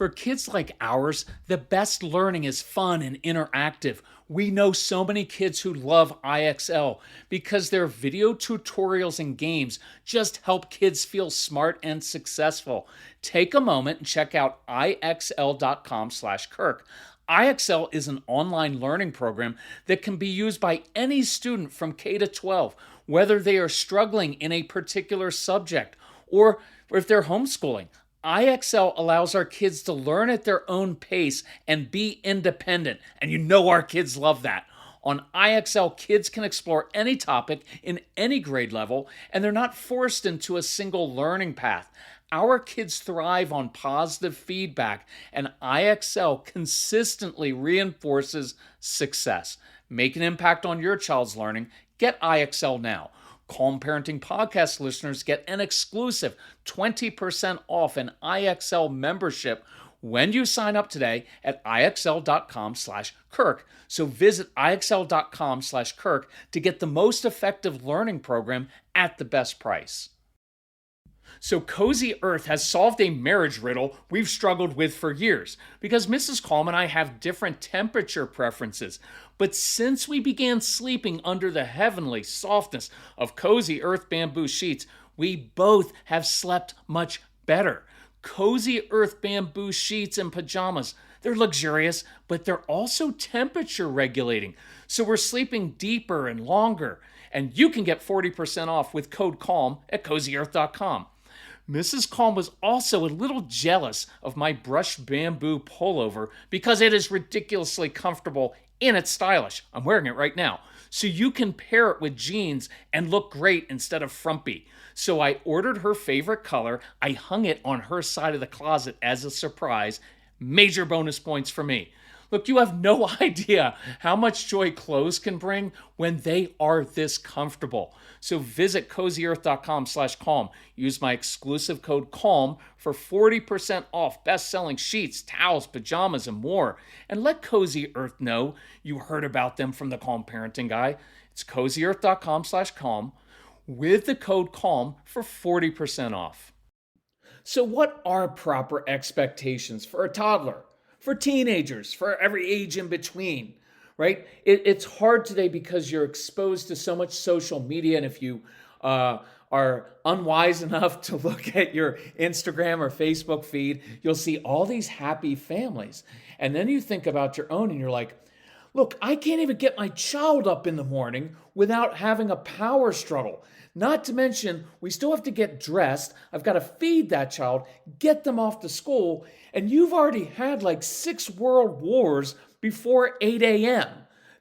For kids like ours, the best learning is fun and interactive. We know so many kids who love IXL because their video tutorials and games just help kids feel smart and successful. Take a moment and check out ixl.com/Kirk. IXL is an online learning program that can be used by any student from K to 12, whether they are struggling in a particular subject or if they're homeschooling. IXL allows our kids to learn at their own pace and be independent. And you know our kids love that. On IXL, kids can explore any topic in any grade level, and they're not forced into a single learning path. Our kids thrive on positive feedback, and IXL consistently reinforces success. Make an impact on your child's learning. Get IXL now. Calm Parenting Podcast listeners get an exclusive 20% off an IXL membership when you sign up today at IXL.com/Kirk. So visit IXL.com/Kirk to get the most effective learning program at the best price. So Cozy Earth has solved a marriage riddle we've struggled with for years because Mrs. Calm and I have different temperature preferences. But since we began sleeping under the heavenly softness of Cozy Earth bamboo sheets, we both have slept much better. Cozy Earth bamboo sheets and pajamas, they're luxurious, but they're also temperature regulating. So we're sleeping deeper and longer. And you can get 40% off with code CALM at CozyEarth.com. Mrs. Calm was also a little jealous of my brushed bamboo pullover because it is ridiculously comfortable and it's stylish. I'm wearing it right now. So you can pair it with jeans and look great instead of frumpy. So I ordered her favorite color. I hung it on her side of the closet as a surprise. Major bonus points for me. Look, you have no idea how much joy clothes can bring when they are this comfortable. So visit CozyEarth.com/Calm. Use my exclusive code CALM for 40% off best-selling sheets, towels, pajamas, and more. And let Cozy Earth know you heard about them from the Calm Parenting Guy. It's CozyEarth.com/Calm with the code CALM for 40% off. So what are proper expectations for a toddler? For teenagers, for every age in between, right? It's hard today because you're exposed to so much social media. And if you are unwise enough to look at your Instagram or Facebook feed, you'll see all these happy families. And then you think about your own and you're like, look, I can't even get my child up in the morning without having a power struggle. Not to mention, we still have to get dressed. I've got to feed that child, get them off to school, and you've already had like 6 world wars before 8 a.m.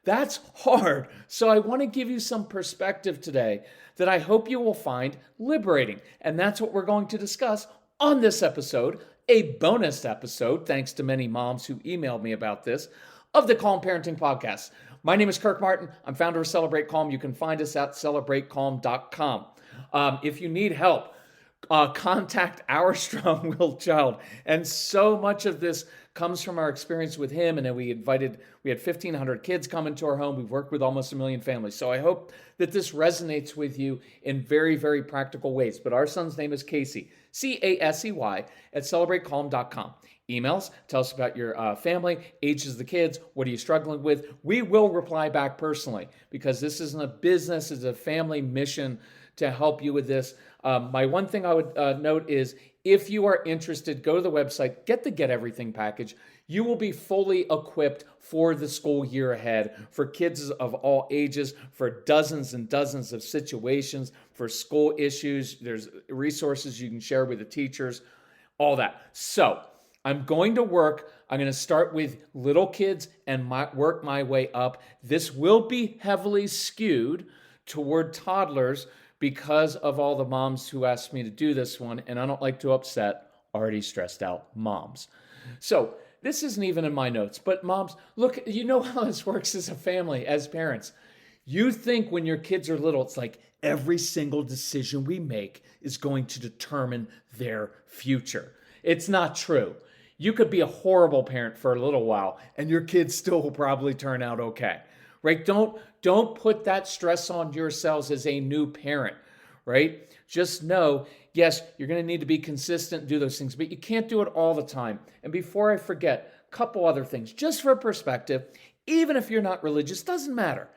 That's hard. So I want to give you some perspective today that I hope you will find liberating. And that's what we're going to discuss on this episode, a bonus episode, thanks to many moms who emailed me about this, of the Calm Parenting Podcast. My name is Kirk Martin. I'm founder of Celebrate Calm. You can find us at celebratecalm.com. If you need help, contact our strong-willed child. And so much of this comes from our experience with him. And then we had 1,500 kids come into our home. We've worked with almost 1 million families. So I hope that this resonates with you in very, very practical ways. But our son's name is Casey, Casey, at celebratecalm.com. Emails, tell us about your family, ages of the kids, what are you struggling with? We will reply back personally because this isn't a business, it's a family mission to help you with this. My one thing I would note is if you are interested, go to the website, get the Get Everything package. You will be fully equipped for the school year ahead, for kids of all ages, for dozens and dozens of situations, for school issues. There's resources you can share with the teachers, all that. So I'm going to start with little kids and work my way up. This will be heavily skewed toward toddlers because of all the moms who asked me to do this one, and I don't like to upset already stressed out moms. So this isn't even in my notes, but moms, look, you know how this works as a family, as parents. You think when your kids are little, it's like every single decision we make is going to determine their future. It's not true. You could be a horrible parent for a little while and your kids still will probably turn out okay, right? Don't put that stress on yourselves as a new parent, right? Just know, yes, you're going to need to be consistent, do those things, but you can't do it all the time. And before I forget, a couple other things, just for perspective, even if you're not religious, doesn't matter.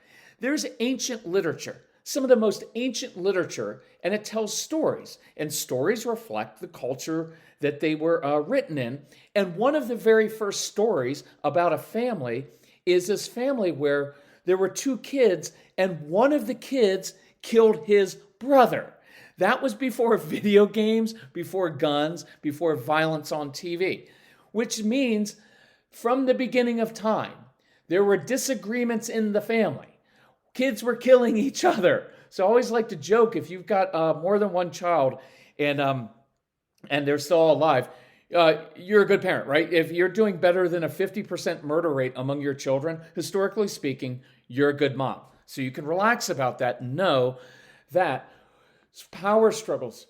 There's ancient literature, some of the most ancient literature, and it tells stories. And stories reflect the culture that they were written in. And one of the very first stories about a family is this family where there were two kids, and one of the kids killed his brother. That was before video games, before guns, before violence on TV, which means from the beginning of time, there were disagreements in the family. Kids were killing each other. So I always like to joke, if you've got more than one child and they're still alive, you're a good parent, right? If you're doing better than a 50% murder rate among your children, historically speaking, you're a good mom. So you can relax about that and know that power struggles,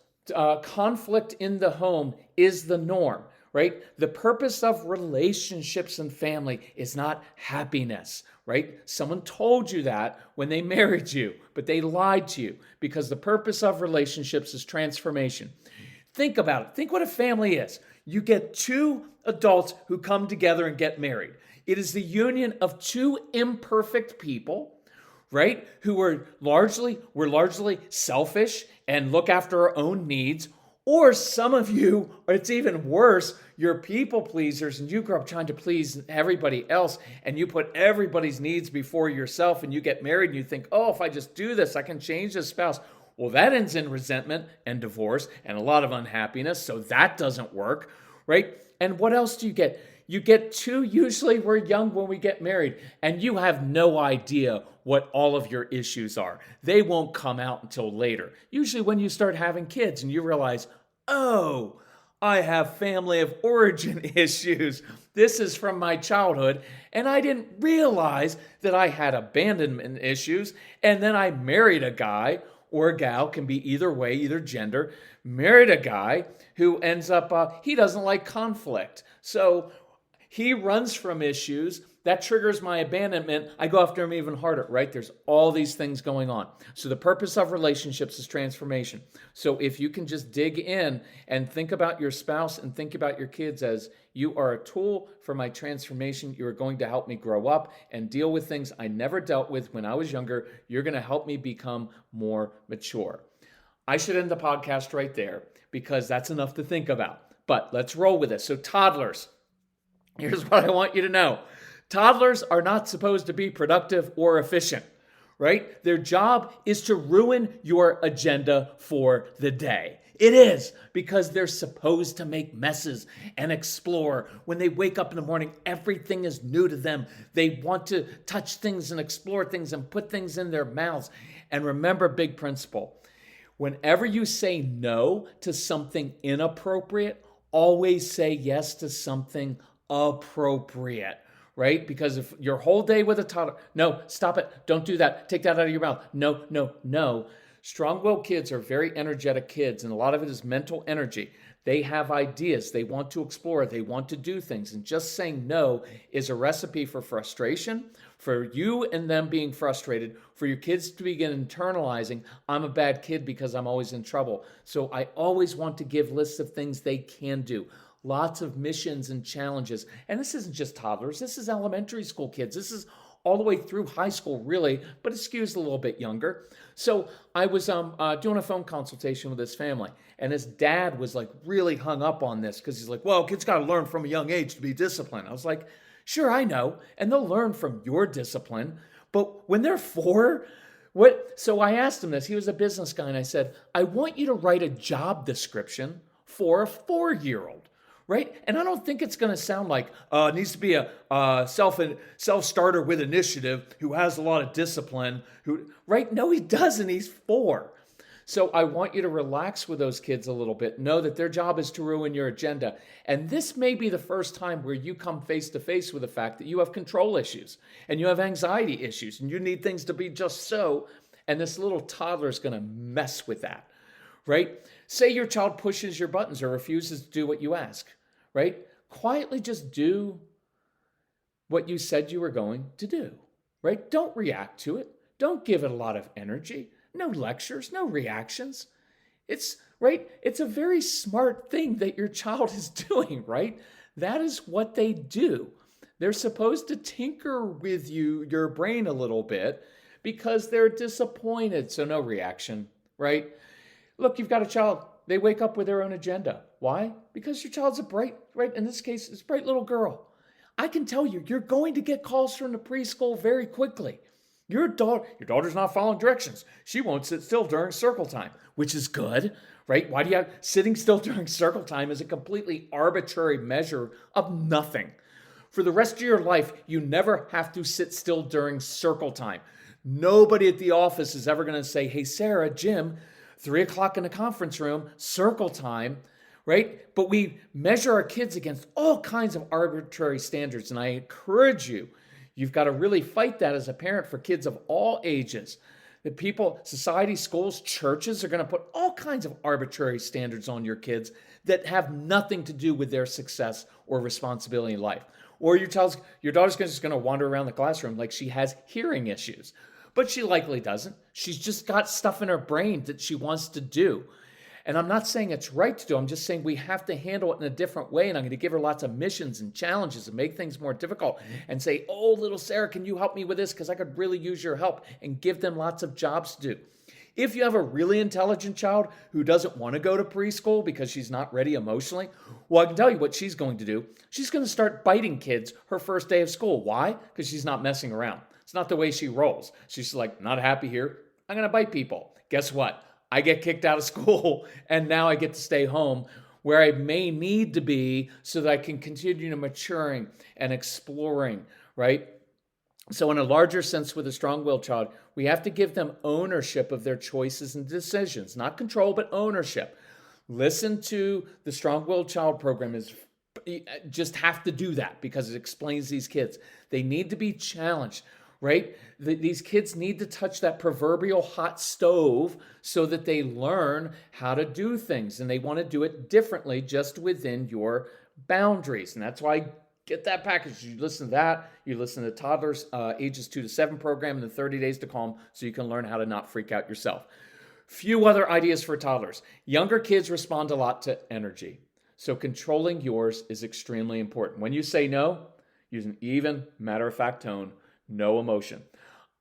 conflict in the home is the norm, right? The purpose of relationships and family is not happiness, right? Someone told you that when they married you, but they lied to you, because the purpose of relationships is transformation. Think about it. Think what a family is. You get two adults who come together and get married. It is the union of two imperfect people, right? Who were largely selfish and look after our own needs. Or some of you, or it's even worse, you're people pleasers and you grow up trying to please everybody else and you put everybody's needs before yourself and you get married and you think, oh, if I just do this, I can change this spouse. Well, that ends in resentment and divorce and a lot of unhappiness, so that doesn't work, right? And what else do you get? You get two, usually we're young when we get married, and you have no idea what all of your issues are. They won't come out until later. Usually when you start having kids and you realize, oh, I have family of origin issues. This is from my childhood, and I didn't realize that I had abandonment issues, and then I married a guy or a gal, can be either way, either gender, married a guy who ends up, he doesn't like conflict. So he runs from issues. That triggers my abandonment. I go after him even harder, right? There's all these things going on. So the purpose of relationships is transformation. So if you can just dig in and think about your spouse and think about your kids as you are a tool for my transformation. You are going to help me grow up and deal with things I never dealt with when I was younger. You're going to help me become more mature. I should end the podcast right there because that's enough to think about. But let's roll with it. So toddlers, here's what I want you to know. Toddlers are not supposed to be productive or efficient, right? Their job is to ruin your agenda for the day. It is, because they're supposed to make messes and explore. When they wake up in the morning, everything is new to them. They want to touch things and explore things and put things in their mouths. And remember, big principle, whenever you say no to something inappropriate, always say yes to something appropriate. Right? Because if your whole day with a toddler, no, stop it. Don't do that. Take that out of your mouth. No, no, no. Strong-willed kids are very energetic kids, and a lot of it is mental energy. They have ideas. They want to explore. They want to do things. And just saying no is a recipe for frustration, for you and them being frustrated, for your kids to begin internalizing, I'm a bad kid because I'm always in trouble. So I always want to give lists of things they can do. Lots of missions and challenges. And this isn't just toddlers. This is elementary school kids. This is all the way through high school, really, but it skews a little bit younger. So I was doing a phone consultation with this family, and his dad was like really hung up on this because he's like, well, kids got to learn from a young age to be disciplined. I was like, sure, I know. And they'll learn from your discipline. But when they're 4, what? So I asked him this. He was a business guy, and I said, I want you to write a job description for a 4-year-old. Right? And I don't think it's going to sound like it needs to be a self-starter with initiative who has a lot of discipline. Right? No, he doesn't. He's 4. So I want you to relax with those kids a little bit. Know that their job is to ruin your agenda. And this may be the first time where you come face to face with the fact that you have control issues and you have anxiety issues and you need things to be just so. And this little toddler is going to mess with that. Right? Say your child pushes your buttons or refuses to do what you ask, right? Quietly just do what you said you were going to do, right? Don't react to it. Don't give it a lot of energy. No lectures, no reactions. It's right. It's a very smart thing that your child is doing, right? That is what they do. They're supposed to tinker with your brain a little bit because they're disappointed. So no reaction, right? Look, you've got a child. They wake up with their own agenda. Why? Because your child's a bright, right? In this case, it's a bright little girl. I can tell you, you're going to get calls from the preschool very quickly. Your daughter's not following directions. She won't sit still during circle time, which is good, right? Why do you have sitting still during circle time is a completely arbitrary measure of nothing. For the rest of your life, you never have to sit still during circle time. Nobody at the office is ever going to say, hey, Sarah, Jim, 3 o'clock in the conference room, circle time, right? But we measure our kids against all kinds of arbitrary standards. And I encourage you, you've got to really fight that as a parent for kids of all ages. The people, society, schools, churches are going to put all kinds of arbitrary standards on your kids that have nothing to do with their success or responsibility in life. Or your daughter's just going to wander around the classroom like she has hearing issues. But she likely doesn't. She's just got stuff in her brain that she wants to do. And I'm not saying it's right to do. I'm just saying we have to handle it in a different way. And I'm going to give her lots of missions and challenges and make things more difficult and say, oh, little Sarah, can you help me with this? Because I could really use your help, and give them lots of jobs to do. If you have a really intelligent child who doesn't want to go to preschool because she's not ready emotionally, well, I can tell you what she's going to do. She's going to start biting kids her first day of school. Why? Because she's not messing around. It's not the way she rolls. She's like, not happy here. I'm going to bite people. Guess what? I get kicked out of school, and now I get to stay home where I may need to be so that I can continue to maturing and exploring, right? So in a larger sense with a strong-willed child, we have to give them ownership of their choices and decisions, not control, but ownership. Listen to the strong-willed child program is just have to do that because it explains these kids. They need to be challenged, right? These kids need to touch that proverbial hot stove so that they learn how to do things, and they want to do it differently just within your boundaries. And that's why get that package. You listen to that. You listen to Toddlers ages 2 to 7 program and the 30 Days to Calm so you can learn how to not freak out yourself. Few other ideas for toddlers. Younger kids respond a lot to energy. So controlling yours is extremely important. When you say no, use an even, matter-of-fact tone, no emotion.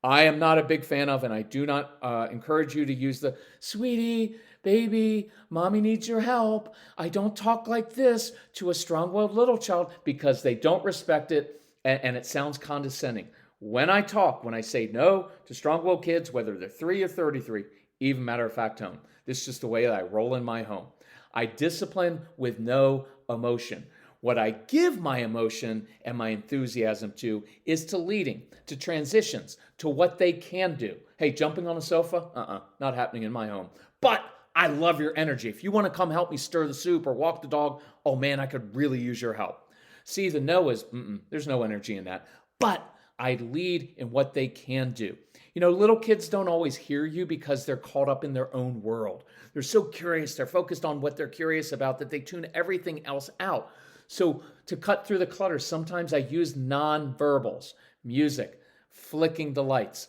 I am not a big fan of, and I do not encourage you to use the, sweetie, baby, mommy needs your help. I don't talk like this to a strong-willed little child because they don't respect it and it sounds condescending. When I say no to strong-willed kids, whether they're 3 or 33, even matter-of-fact tone. This is just the way that I roll in my home. I discipline with no emotion. What I give my emotion and my enthusiasm to is to leading, to transitions, to what they can do. Hey, jumping on a sofa? Not happening in my home. But I love your energy. If you want to come help me stir the soup or walk the dog, oh man, I could really use your help. See, the no is, there's no energy in that. But I lead in what they can do. You know, little kids don't always hear you because they're caught up in their own world. They're so curious. They're focused on what they're curious about that they tune everything else out. So to cut through the clutter, sometimes I use nonverbals, music, flicking the lights.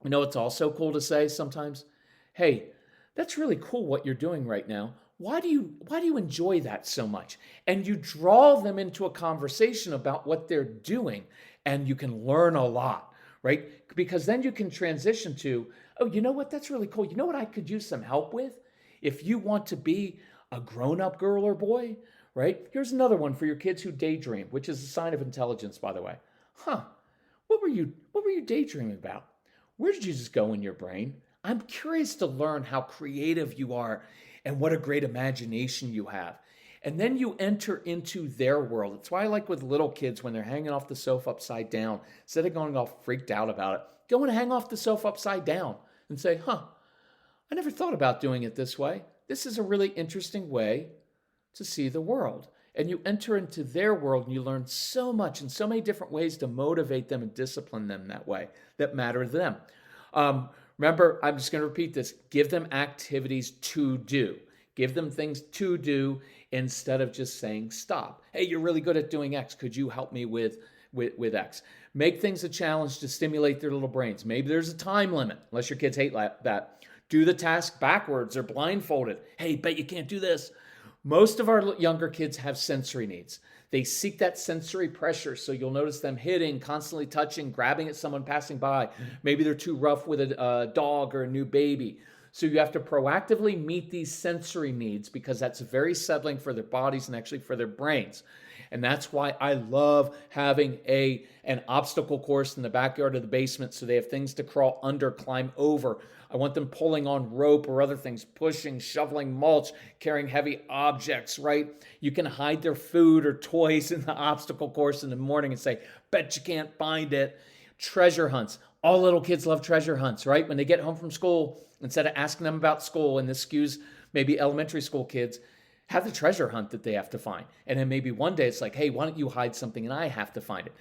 You know, it's also cool to say sometimes, hey, that's really cool what you're doing right now. Why do you enjoy that so much? And you draw them into a conversation about what they're doing, and you can learn a lot, right? Because then you can transition to, oh, you know what? That's really cool. You know what I could use some help with? If you want to be a grown-up girl or boy, right? Here's another one for your kids who daydream, which is a sign of intelligence, by the way. What were you daydreaming about? Where did you just go in your brain? I'm curious to learn how creative you are and what a great imagination you have. And then you enter into their world. It's why I like with little kids when they're hanging off the sofa upside down, instead of going all freaked out about it, go and hang off the sofa upside down and say, I never thought about doing it this way. This is a really interesting way to see the world. And you enter into their world and you learn so much in so many different ways to motivate them and discipline them that way that matter to them. Remember, I'm just going to repeat this. Give them activities to do. Give them things to do instead of just saying stop. Hey, you're really good at doing X. Could you help me with X? Make things a challenge to stimulate their little brains. Maybe there's a time limit, unless your kids hate that. Do the task backwards or blindfolded. Hey, bet you can't do this. Most of our younger kids have sensory needs. They seek that sensory pressure, so you'll notice them hitting, constantly touching, grabbing at someone passing by. Maybe they're too rough with a dog or a new baby. So you have to proactively meet these sensory needs because that's very settling for their bodies and actually for their brains. And that's why I love having an obstacle course in the backyard of the basement so they have things to crawl under, climb over. I want them pulling on rope or other things, pushing, shoveling mulch, carrying heavy objects, right? You can hide their food or toys in the obstacle course in the morning and say, bet you can't find it. Treasure hunts. All little kids love treasure hunts, right? When they get home from school, instead of asking them about school, and this skews maybe elementary school kids, have the treasure hunt that they have to find. And then maybe one day it's like, hey, why don't you hide something and I have to find it?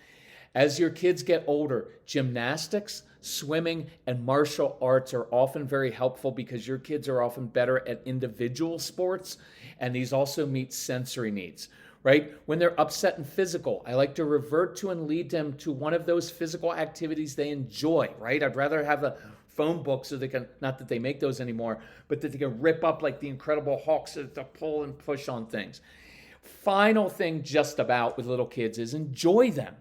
As your kids get older, gymnastics, swimming, and martial arts are often very helpful because your kids are often better at individual sports, and these also meet sensory needs, right? When they're upset and physical, I like to revert to and lead them to one of those physical activities they enjoy, right? I'd rather have a phone book so they can, not that they make those anymore, but that they can rip up like the Incredible Hulk so to pull and push on things. Final thing just about with little kids is enjoy them,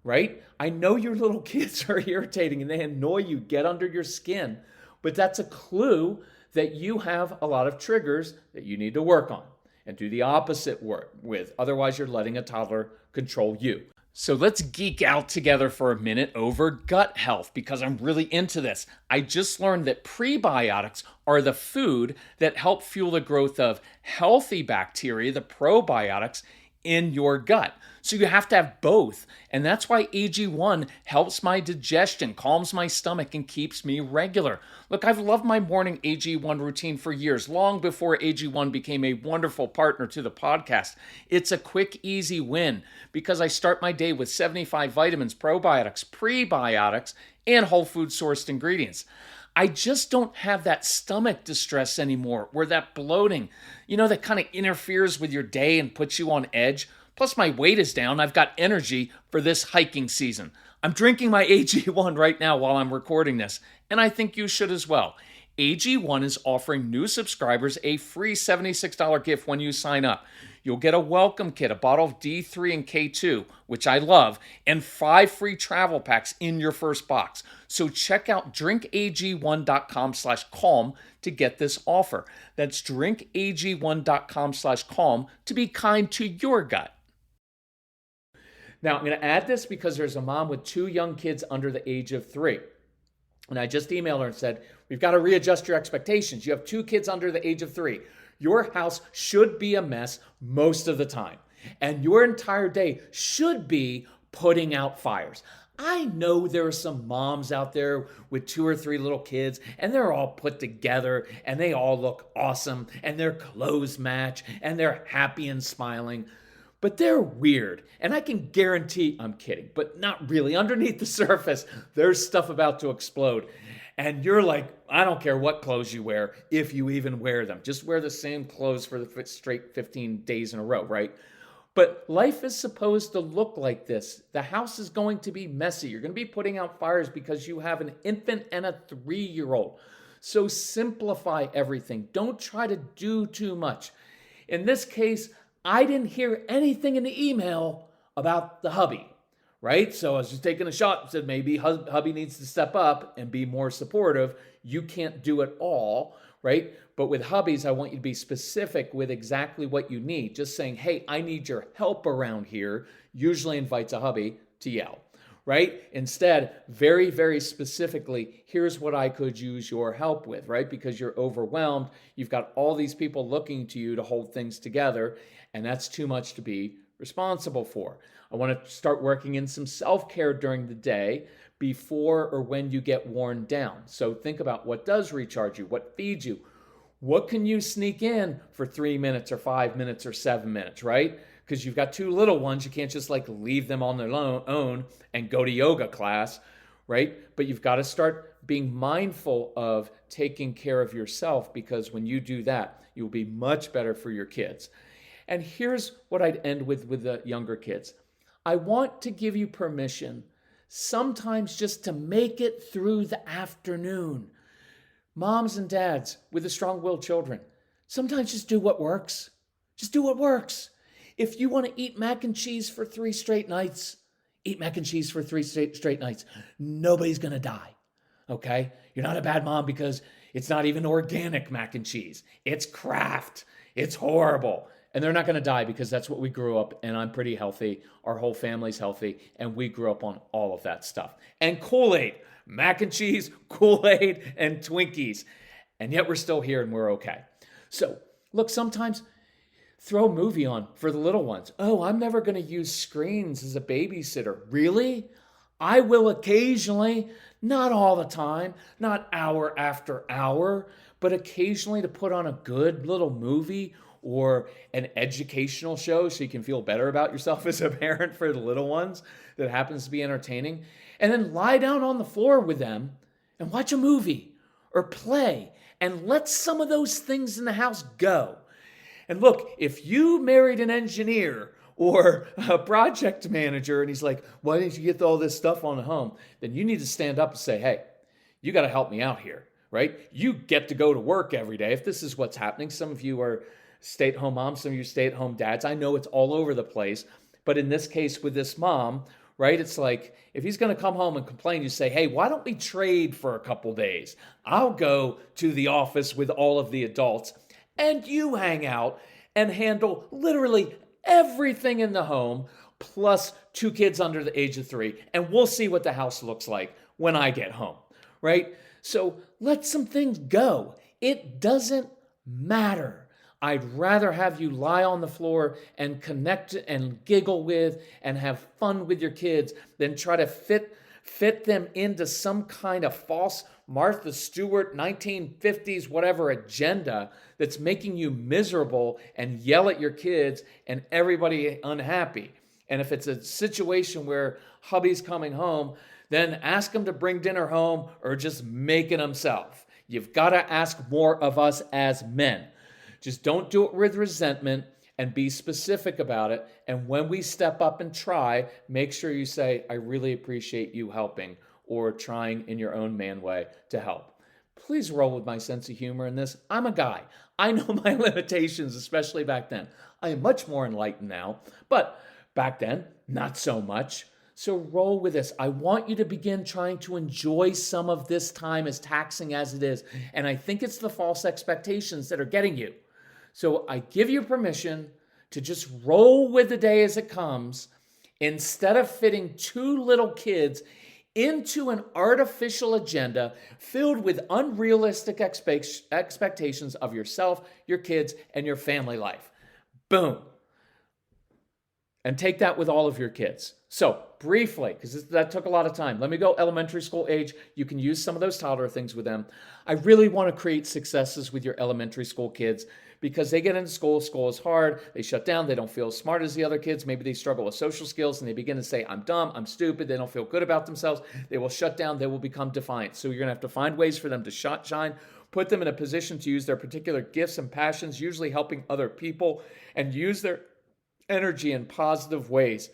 right? I know your little kids are irritating and they annoy you, get under your skin, but that's a clue that you have a lot of triggers that you need to work on and do the opposite work with. Otherwise, you're letting a toddler control you. So let's geek out together for a minute over gut health because I'm really into this. I just learned that prebiotics are the food that help fuel the growth of healthy bacteria, the probiotics, in your gut. So you have to have both. And that's why AG1 helps my digestion, calms my stomach, and keeps me regular. Look, I've loved my morning AG1 routine for years, long before AG1 became a wonderful partner to the podcast. It's a quick, easy win because I start my day with 75 vitamins, probiotics, prebiotics, and whole food sourced ingredients. I just don't have that stomach distress anymore, where that bloating, that kind of interferes with your day and puts you on edge. Plus my weight is down. I've got energy for this hiking season. I'm drinking my AG1 right now while I'm recording this, and I think you should as well. AG1 is offering new subscribers a free $76 gift when you sign up. You'll get a welcome kit, a bottle of D3 and K2, which I love, and 5 free travel packs in your first box. So check out drinkag1.com/calm to get this offer. That's drinkag1.com/calm to be kind to your gut. Now, I'm going to add this because there's a mom with 2 young kids under the age of 3. And I just emailed her and said, we've got to readjust your expectations. You have 2 kids under the age of 3. Your house should be a mess most of the time. And your entire day should be putting out fires. I know there are some moms out there with 2 or 3 little kids, and they're all put together, and they all look awesome, and their clothes match, and they're happy and smiling. But they're weird, and I can guarantee, I'm kidding, but not really. Underneath the surface, there's stuff about to explode. And you're like, I don't care what clothes you wear, if you even wear them. Just wear the same clothes for the straight 15 days in a row, right? But life is supposed to look like this. The house is going to be messy. You're going to be putting out fires because you have an infant and a 3-year-old. So simplify everything. Don't try to do too much. In this case, I didn't hear anything in the email about the hubby, right? So I was just taking a shot and said maybe hubby needs to step up and be more supportive. You can't do it all, right? But with hubbies, I want you to be specific with exactly what you need. Just saying, hey, I need your help around here usually invites a hubby to yell, right? Instead, very, very specifically, here's what I could use your help with, right? Because you're overwhelmed. You've got all these people looking to you to hold things together, and that's too much to be responsible for. I want to start working in some self-care during the day before or when you get worn down. So think about what does recharge you, what feeds you. What can you sneak in for 3 minutes or 5 minutes or 7 minutes, right? Because you've got 2 little ones. You can't just leave them on their own and go to yoga class, right? But you've got to start being mindful of taking care of yourself because when you do that, you'll be much better for your kids. And here's what I'd end with the younger kids. I want to give you permission sometimes just to make it through the afternoon. Moms and dads with the strong-willed children, sometimes just do what works. Just do what works. If you want to eat mac and cheese for 3 straight nights, eat mac and cheese for 3 straight nights. Nobody's going to die, okay? You're not a bad mom because it's not even organic mac and cheese. It's Kraft. It's horrible. And they're not going to die because that's what we grew up, and I'm pretty healthy. Our whole family's healthy, and we grew up on all of that stuff. And Kool-Aid, mac and cheese, Kool-Aid, and Twinkies. And yet we're still here and we're okay. So, look, sometimes throw a movie on for the little ones. Oh, I'm never going to use screens as a babysitter. Really? I will occasionally, not all the time, not hour after hour, but occasionally to put on a good little movie or an educational show so you can feel better about yourself as a parent for the little ones that happens to be entertaining. And then lie down on the floor with them and watch a movie or play and let some of those things in the house go. And look, if you married an engineer or a project manager and he's like, why didn't you get all this stuff on the home? Then you need to stand up and say, hey, you got to help me out here, right? You get to go to work every day. If this is what's happening, some of you are stay-at-home moms, some of you stay-at-home dads. I know it's all over the place. But in this case with this mom, right, it's like if he's going to come home and complain, you say, hey, why don't we trade for a couple days? I'll go to the office with all of the adults and you hang out and handle literally everything in the home plus 2 kids under the age of 3. And we'll see what the house looks like when I get home, right? So let some things go. It doesn't matter. I'd rather have you lie on the floor and connect and giggle with and have fun with your kids than try to fit them into some kind of false Martha Stewart 1950s whatever agenda that's making you miserable and yell at your kids and everybody unhappy. And if it's a situation where hubby's coming home, then ask him to bring dinner home or just make it himself. You've got to ask more of us as men. Just don't do it with resentment and be specific about it. And when we step up and try, make sure you say, I really appreciate you helping or trying in your own man way to help. Please roll with my sense of humor in this. I'm a guy. I know my limitations, especially back then. I am much more enlightened now, but back then, not so much. So roll with this. I want you to begin trying to enjoy some of this time, as taxing as it is. And I think it's the false expectations that are getting you. So I give you permission to just roll with the day as it comes instead of fitting 2 little kids into an artificial agenda filled with unrealistic expectations of yourself, your kids, and your family life. Boom. And take that with all of your kids. So briefly, because that took a lot of time, let me go elementary school age. You can use some of those toddler things with them. I really want to create successes with your elementary school kids because they get into school is hard, they shut down, they don't feel as smart as the other kids, maybe they struggle with social skills and they begin to say, I'm dumb, I'm stupid, they don't feel good about themselves, they will shut down, they will become defiant. So you're going to have to find ways for them to shine, put them in a position to use their particular gifts and passions, usually helping other people, and use their energy in positive ways.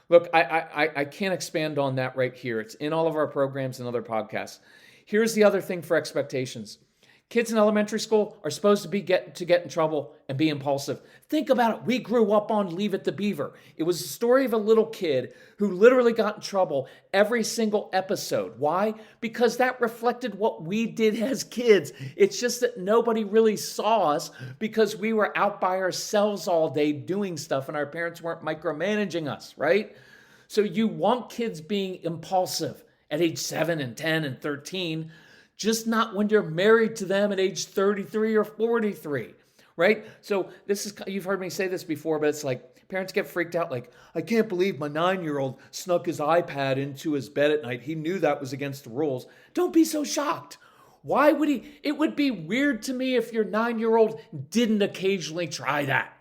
Look, I can't expand on that right here. It's in all of our programs and other podcasts. Here's the other thing for expectations. Kids in elementary school are supposed to get in trouble and be impulsive. Think about it. We grew up on Leave It to Beaver. It was the story of a little kid who literally got in trouble every single episode. Why? Because that reflected what we did as kids. It's just that nobody really saw us because we were out by ourselves all day doing stuff and our parents weren't micromanaging us, right? So you want kids being impulsive at age 7 and 10 and 13, just not when you're married to them at age 33 or 43, right? So you've heard me say this before, but it's like parents get freaked out like, I can't believe my 9-year-old snuck his iPad into his bed at night. He knew that was against the rules. Don't be so shocked. Why would he? It would be weird to me if your 9-year-old didn't occasionally try that.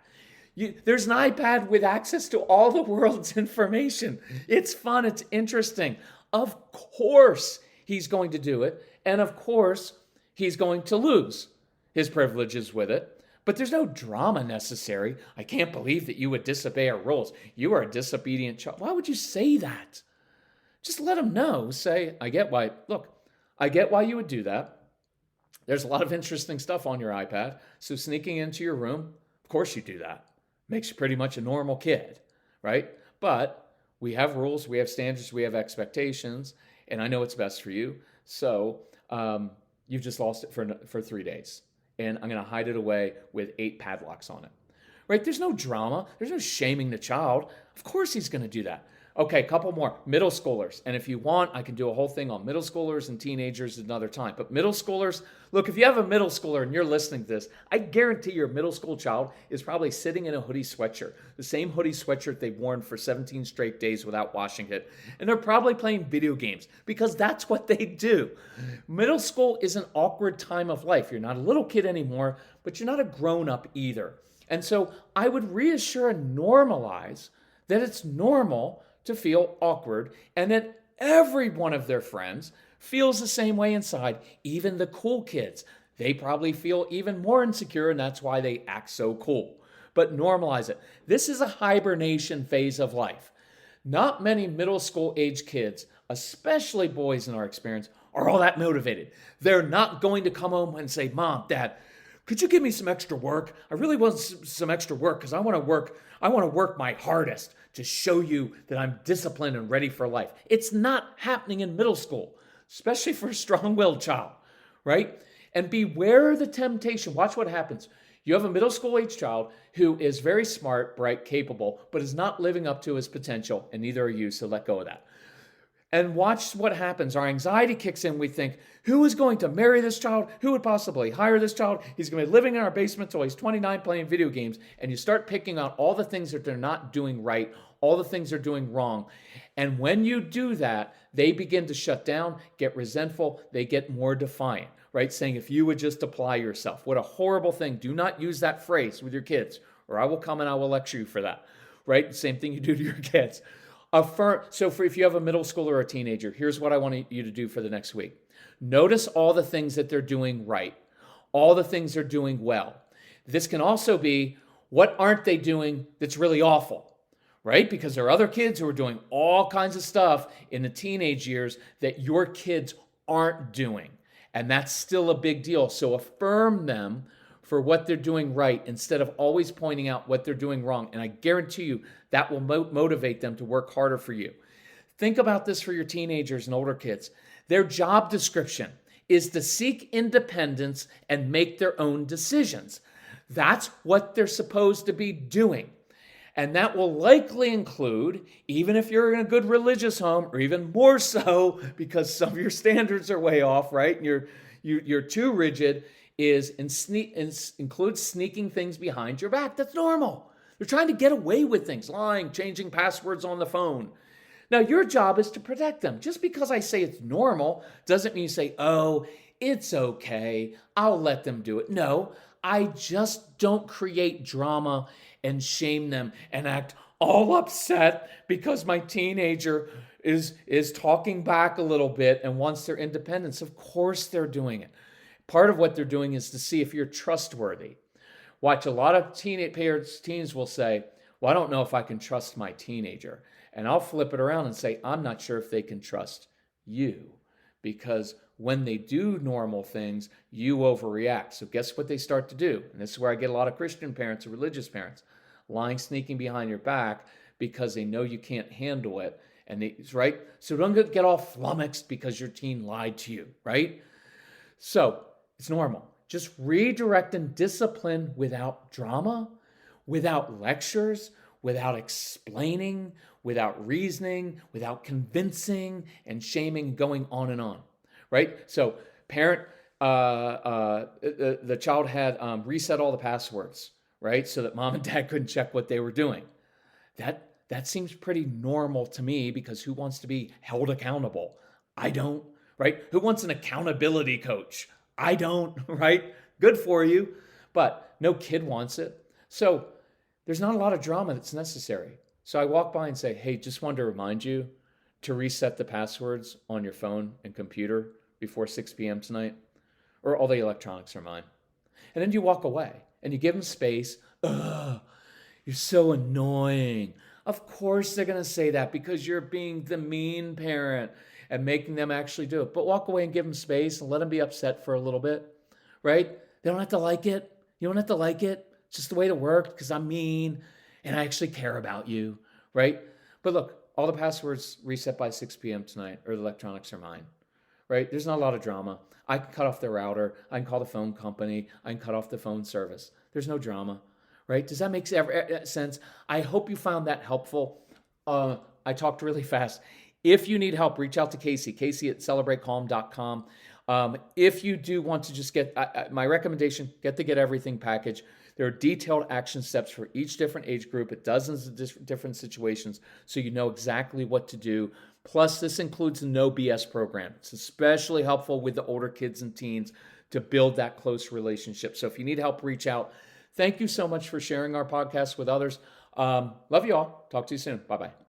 There's an iPad with access to all the world's information. It's fun. It's interesting. Of course, he's going to do it. And of course, he's going to lose his privileges with it. But there's no drama necessary. I can't believe that you would disobey our rules. You are a disobedient child. Why would you say that? Just let them know. Say, I get why you would do that. There's a lot of interesting stuff on your iPad. So sneaking into your room, of course you do that. Makes you pretty much a normal kid, right? But we have rules, we have standards, we have expectations, and I know what's best for you. So you've just lost it for 3 days. And I'm going to hide it away with 8 padlocks on it. Right? There's no drama. There's no shaming the child. Of course he's going to do that. Okay, a couple more. Middle schoolers. And if you want, I can do a whole thing on middle schoolers and teenagers another time. But middle schoolers, look, if you have a middle schooler and you're listening to this, I guarantee your middle school child is probably sitting in a hoodie sweatshirt, the same hoodie sweatshirt they've worn for 17 straight days without washing it. And they're probably playing video games because that's what they do. Middle school is an awkward time of life. You're not a little kid anymore, but you're not a grown-up either. And so I would reassure and normalize that it's normal to feel awkward and that every one of their friends feels the same way inside, even the cool kids. They probably feel even more insecure, and that's why they act so cool. But normalize it. This is a hibernation phase of life. Not many middle school age kids, especially boys in our experience, are all that motivated. They're not going to come home and say, Mom, Dad, could you give me some extra work? I really want some extra work because I want to work my hardest to show you that I'm disciplined and ready for life. It's not happening in middle school, especially for a strong-willed child, right? And beware the temptation. Watch what happens. You have a middle school age child who is very smart, bright, capable, but is not living up to his potential, and neither are you, so let go of that. And watch what happens. Our anxiety kicks in. We think, who is going to marry this child? Who would possibly hire this child? He's going to be living in our basement till he's 29 playing video games. And you start picking out all the things that they're not doing right, all the things they're doing wrong. And when you do that, they begin to shut down, get resentful, they get more defiant, right? Saying, if you would just apply yourself. What a horrible thing. Do not use that phrase with your kids, or I will come and I will lecture you for that, right? Same thing you do to your kids. If you have a middle schooler or a teenager, here's what I want you to do for the next week. Notice all the things that they're doing right, all the things they're doing well. This can also be, what aren't they doing that's really awful, right? Because there are other kids who are doing all kinds of stuff in the teenage years that your kids aren't doing. And that's still a big deal. So affirm them for what they're doing right instead of always pointing out what they're doing wrong. And I guarantee you that will motivate them to work harder for you. Think about this for your teenagers and older kids. Their job description is to seek independence and make their own decisions. That's what they're supposed to be doing. And that will likely include, even if you're in a good religious home, or even more so because some of your standards are way off, right? And you're too rigid, includes sneaking things behind your back. That's normal. They're trying to get away with things, lying, changing passwords on the phone. Now, your job is to protect them. Just because I say it's normal doesn't mean you say, oh, it's okay, I'll let them do it. No, I just don't create drama and shame them and act all upset because my teenager is talking back a little bit and wants their independence. Of course they're doing it. Part of what they're doing is to see if you're trustworthy. Watch, a lot of teens will say, well, I don't know if I can trust my teenager. And I'll flip it around and say, I'm not sure if they can trust you. Because when they do normal things, you overreact. So guess what they start to do? And this is where I get a lot of Christian parents or religious parents. Lying, sneaking behind your back because they know you can't handle it. Right? So don't get all flummoxed because your teen lied to you, right? So it's normal. Just redirect and discipline without drama, without lectures, without explaining, without reasoning, without convincing and shaming, going on and on, right? So parent, the child had reset all the passwords, right? So that mom and dad couldn't check what they were doing. That seems pretty normal to me because who wants to be held accountable? I don't, right? Who wants an accountability coach? I don't, right? Good for you, but no kid wants it. So there's not a lot of drama that's necessary. So I walk by and say, hey, just wanted to remind you to reset the passwords on your phone and computer before 6 p.m. tonight, or all the electronics are mine. And then you walk away. and you give them space, ugh, you're so annoying. Of course they're going to say that because you're being the mean parent and making them actually do it. But walk away and give them space and let them be upset for a little bit, right? They don't have to like it. You don't have to like it. It's just the way it worked because I'm mean and I actually care about you, right? But look, all the passwords reset by 6 p.m. tonight, or the electronics are mine, right? There's not a lot of drama. I can cut off the router. I can call the phone company. I can cut off the phone service. There's no drama, right? Does that make sense? I hope you found that helpful. I talked really fast. If you need help, reach out to Casey at celebratecalm.com. If you do want to just get my recommendation, get the Get Everything package. There are detailed action steps for each different age group at dozens of different situations, so you know exactly what to do. Plus, this includes the No BS program. It's especially helpful with the older kids and teens to build that close relationship. So if you need help, reach out. Thank you so much for sharing our podcast with others. Love you all. Talk to you soon. Bye-bye.